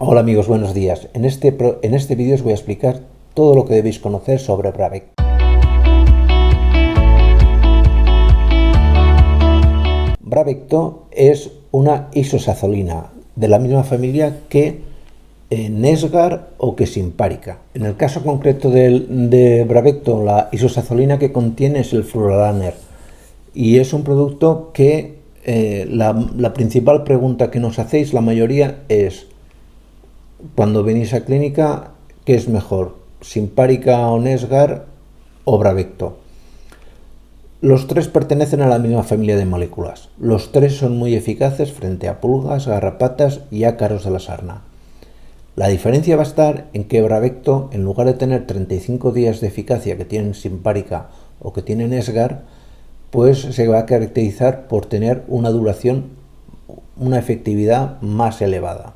Hola amigos, buenos días. En este vídeo os voy a explicar todo lo que debéis conocer sobre Bravecto. Bravecto es una isosazolina de la misma familia que Nesgar o que Simparica. En el caso concreto de Bravecto, la isosazolina que contiene es el Fluoralaner y es un producto que la principal pregunta que nos hacéis la mayoría es: cuando venís a clínica, ¿qué es mejor? ¿Simparica o Nesgar o Bravecto? Los tres pertenecen a la misma familia de moléculas. Los tres son muy eficaces frente a pulgas, garrapatas y ácaros de la sarna. La diferencia va a estar en que Bravecto, en lugar de tener 35 días de eficacia que tienen Simparica o que tienen Nesgar, pues se va a caracterizar por tener una duración, una efectividad más elevada.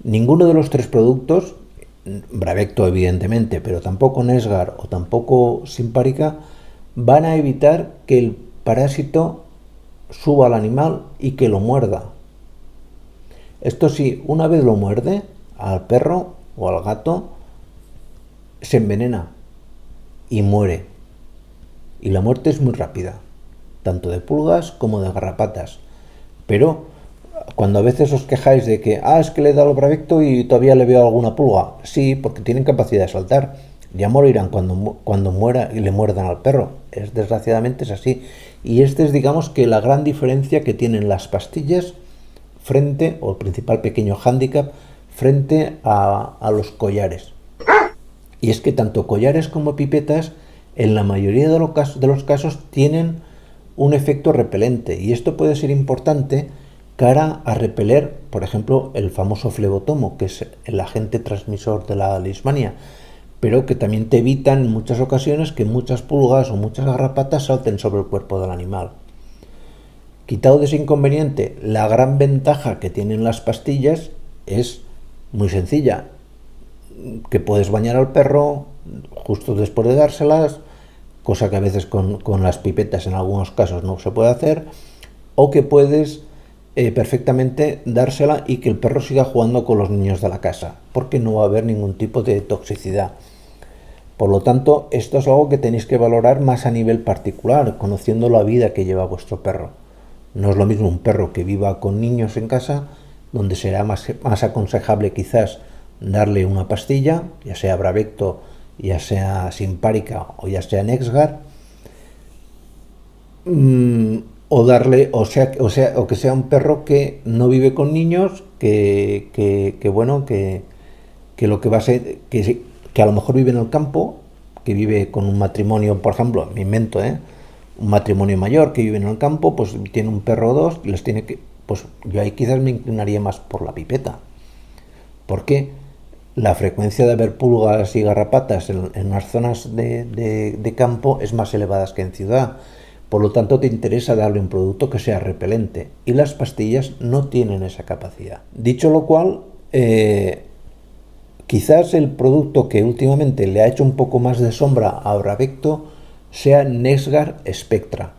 Ninguno de los tres productos, Bravecto evidentemente, pero tampoco Nesgar o tampoco Simparica, van a evitar que el parásito suba al animal y que lo muerda. Esto sí, una vez lo muerde al perro o al gato, se envenena y muere. Y la muerte es muy rápida, tanto de pulgas como de garrapatas. Pero cuando a veces os quejáis de que es que le he dado el Bravecto y todavía le veo alguna pulga, sí, porque tienen capacidad de saltar. Ya morirán cuando muera y le muerdan al perro. Desgraciadamente es así. Y este es, digamos, que la gran diferencia que tienen las pastillas frente, o el principal pequeño hándicap, frente a los collares. Y es que tanto collares como pipetas, en la mayoría de los casos, tienen un efecto repelente. Y esto puede ser importante cara a repeler, por ejemplo, el famoso flebotomo, que es el agente transmisor de la leishmania, pero que también te evita en muchas ocasiones que muchas pulgas o muchas garrapatas salten sobre el cuerpo del animal. Quitado de ese inconveniente, la gran ventaja que tienen las pastillas es muy sencilla, que puedes bañar al perro justo después de dárselas, cosa que a veces con las pipetas en algunos casos no se puede hacer, o que puedes perfectamente dársela y que el perro siga jugando con los niños de la casa, porque no va a haber ningún tipo de toxicidad. Por lo tanto, esto es algo que tenéis que valorar más a nivel particular, conociendo la vida que lleva vuestro perro. No es lo mismo un perro que viva con niños en casa, donde será más aconsejable quizás darle una pastilla, ya sea Bravecto, ya sea Simparica o ya sea Nesgar, o que sea un perro que no vive con niños, que lo que va a ser que a lo mejor vive en el campo, que vive con un matrimonio, por ejemplo, me invento, un matrimonio mayor que vive en el campo, pues tiene un perro o dos, les tiene que, pues yo ahí quizás me inclinaría más por la pipeta, porque la frecuencia de haber pulgas y garrapatas en las zonas de campo es más elevada que en ciudad. Por lo tanto, te interesa darle un producto que sea repelente, y las pastillas no tienen esa capacidad. Dicho lo cual, quizás el producto que últimamente le ha hecho un poco más de sombra a Bravecto sea Nesgar Spectra.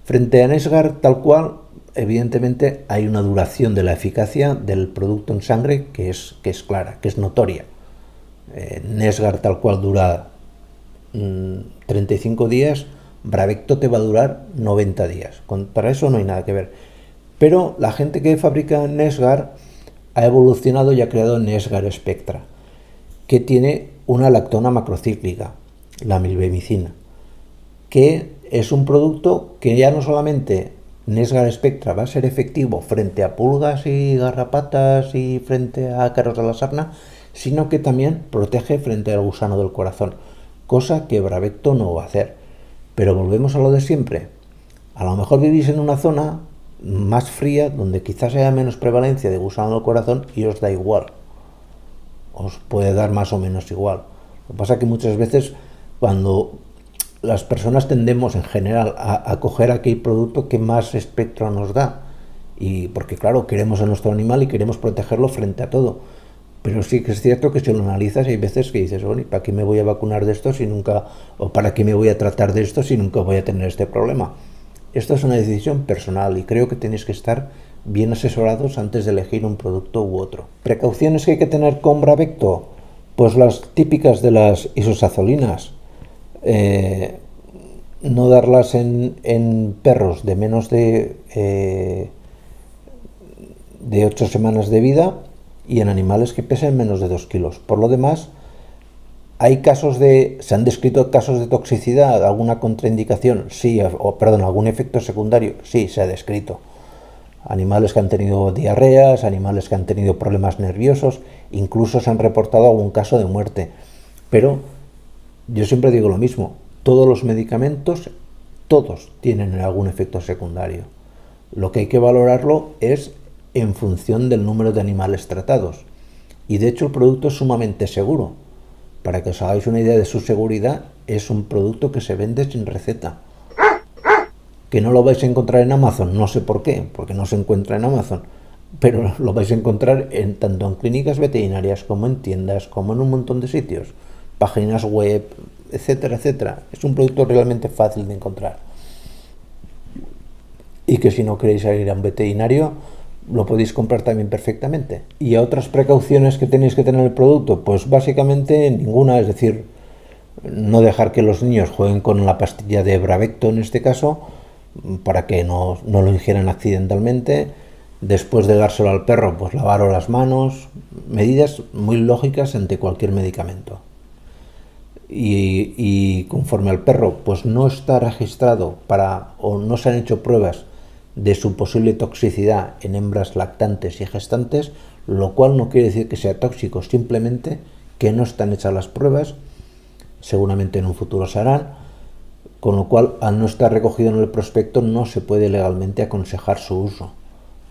Frente a Nesgar tal cual, evidentemente hay una duración de la eficacia del producto en sangre que es clara, que es notoria. Nesgar tal cual dura 35 días, Bravecto te va a durar 90 días. Para eso no hay nada que ver. Pero la gente que fabrica Nesgar ha evolucionado y ha creado Nesgar Spectra, que tiene una lactona macrocíclica, la milbemicina, que es un producto que ya no solamente Nesgar Spectra va a ser efectivo frente a pulgas y garrapatas y frente a ácaros de la sarna, sino que también protege frente al gusano del corazón, cosa que Bravecto no va a hacer. Pero volvemos a lo de siempre. A lo mejor vivís en una zona más fría, donde quizás haya menos prevalencia de gusano del corazón y os da igual. Os puede dar más o menos igual. Lo que pasa es que muchas veces, cuando las personas tendemos en general a coger aquel producto que más espectro nos da, y porque claro, queremos a nuestro animal y queremos protegerlo frente a todo. Pero sí que es cierto que si lo analizas hay veces que dices, bueno, ¿y para qué me voy a vacunar de esto si nunca, o para qué me voy a tratar de esto si nunca voy a tener este problema? Esto es una decisión personal y creo que tenéis que estar bien asesorados antes de elegir un producto u otro. Precauciones que hay que tener con Bravecto, pues las típicas de las isosazolinas. No darlas en perros de menos de 8 semanas de vida y en animales que pesen menos de 2 kilos. Por lo demás, se han descrito casos de toxicidad, alguna contraindicación, sí, algún efecto secundario, sí, se ha descrito. Animales que han tenido diarreas, animales que han tenido problemas nerviosos, incluso se han reportado algún caso de muerte. Pero yo siempre digo lo mismo, todos los medicamentos, todos tienen algún efecto secundario. Lo que hay que valorarlo es en función del número de animales tratados. Y de hecho el producto es sumamente seguro. Para que os hagáis una idea de su seguridad, es un producto que se vende sin receta. Que no lo vais a encontrar en Amazon, no sé por qué, porque no se encuentra en Amazon, pero lo vais a encontrar tanto en clínicas veterinarias como en tiendas, como en un montón de sitios, páginas web, etcétera, etcétera. Es un producto realmente fácil de encontrar. Y que si no queréis ir a un veterinario, lo podéis comprar también perfectamente. ¿Y a otras precauciones que tenéis que tener en el producto? Pues básicamente ninguna, es decir, no dejar que los niños jueguen con la pastilla de Bravecto en este caso, para que no lo ingieran accidentalmente. Después de dárselo al perro, pues lavaros las manos. Medidas muy lógicas ante cualquier medicamento. Y conforme al perro pues no está registrado o no se han hecho pruebas de su posible toxicidad en hembras lactantes y gestantes, lo cual no quiere decir que sea tóxico, simplemente que no están hechas las pruebas, seguramente en un futuro se harán, con lo cual al no estar recogido en el prospecto no se puede legalmente aconsejar su uso.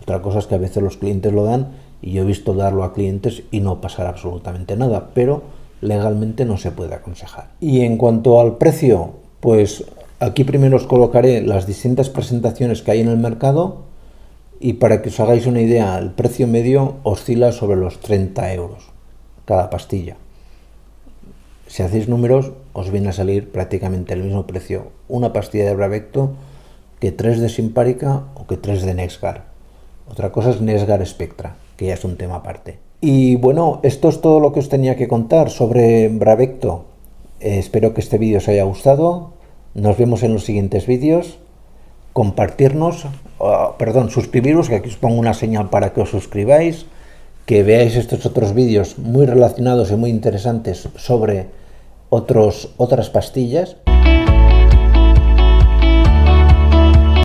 Otra cosa es que a veces los clientes lo dan y yo he visto darlo a clientes y no pasar absolutamente nada, pero legalmente no se puede aconsejar. Y en cuanto al precio, pues aquí primero os colocaré las distintas presentaciones que hay en el mercado y para que os hagáis una idea, el precio medio oscila sobre los 30 euros cada pastilla. Si hacéis números, os viene a salir prácticamente el mismo precio una pastilla de Bravecto que 3 de Simparica o que 3 de Nexgar. Otra cosa es Nexgar Spectra, que ya es un tema aparte. Y bueno, esto es todo lo que os tenía que contar sobre Bravecto. Espero que este vídeo os haya gustado. Nos vemos en los siguientes vídeos. Suscribiros, que aquí os pongo una señal para que os suscribáis. Que veáis estos otros vídeos muy relacionados y muy interesantes sobre otras pastillas.